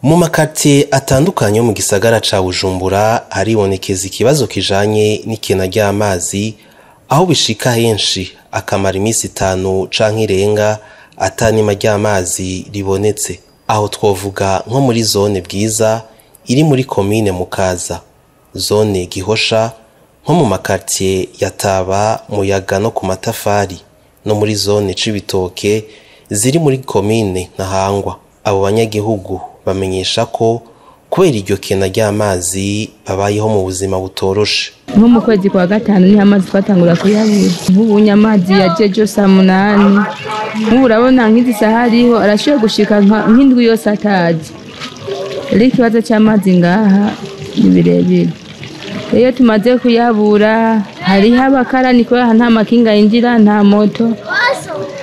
Mu makaritsiye atandukanye yo mu gisagara ca Bujumbura haribonekeza ikibazo kijanye n'ikena ry'amazi, aho bishika henshi akamara imisi 5 canke irenga atanima ry'amazi ribonetse. Aho twovuga nko muri zone Bwiza iri muri komine Mukaza, zone Gihosha, nko mu makaritsiye ya Taba, Muyaga no ku Matafari, no muri zone Cibitoke ziri muri komine Ntahangwa. Abo banyagihugu bamenyesha ko kubera iryo kena ry'amazi babayeho mu buzima butoroshe. Nko mu kwezi kwa gatanu ni amazi twatangura kuyabura. Nk'ubu amazi yajeje saa 8. Nk'ubu urabona nk'izi saha hariho arashoboye gushika nk'indwi yose atazi. Rero ikibazo cy'amazi ngaha ni birebire. Iyo tumaze kuyabura hariho abakarani kubera nta makinga yinjira, nta moto.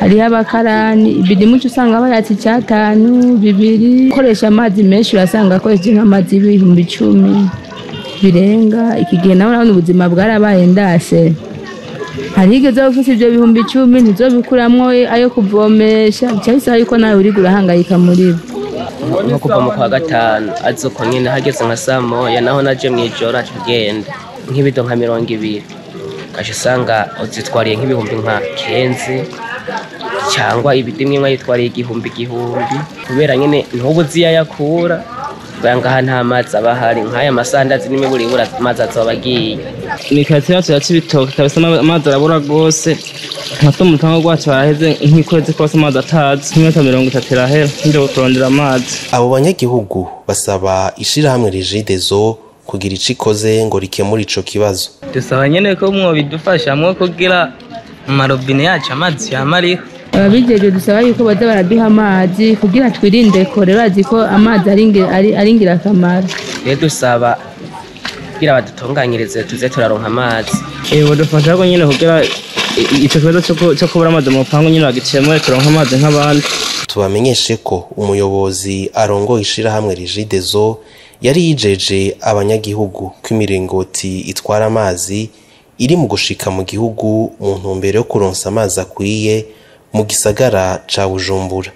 Hariho abakarani ibidimucu usanga bayatsi 5, 2 koresha amazi menshi urasanga akoresha nk'amazi 10,000 birenga. Iki gihe nawe urabona ubuzima bwarabaye ndase. Harigeze ufise ibyo 10,000 ntizobikuramwo ayo kuvomesha, cyahise yuko nawe uri gurahangayika muri bo. Nko kuva mu kwa gatanu azoko nyene hageze nka saa 1 naho naje mwijoro atugenda nk'ibido nka 200 kashe sanga uzitwariye nk'ibihumbi nka 15 cyangwa ibidimwe mwa yitwariye igihumbi kubera nyene ntubu ziya yakura banga nta mazi abahari nk'aya masandazi n'imiburi ibura mazi azobagiye. Ni katiyacu ya Cibitoke kabisa amazi arabura gose, nkato mutango gwacu araheze nk'ikwezi kose amazi atazi, nk'imeta 30 irahera nje gutorondera amazi. Abo banyagihugu basaba ishirahamwe Regideso kugira icikoze ngo rikemura ico kibazo. Dusaba nyene ko mwobidufashamwe kugira amarobine yacu amazi yamariho. Ababijeje dusaba yuko baza baraduha amazi kugira twirinde kore, bazi ko amazi ari ingirakamaro. Rero dusaba kugira badutunganyirize tuze turaronka amazi. Bodufasha ko nyene kugira ico kibazo cyo kubura amazi mu pango nyene bagicemure turonka amazi nk'abandi. Tubamenyeshe ko umuyobozi arongoye ishirahamwe Regideso yari yijeje abanyagihugu ko imiringoti itwara amazi iri mu gushika mu gihugu mu ntumbero yo kuronsa amazi akwiye mu gisagara ca Bujumbura.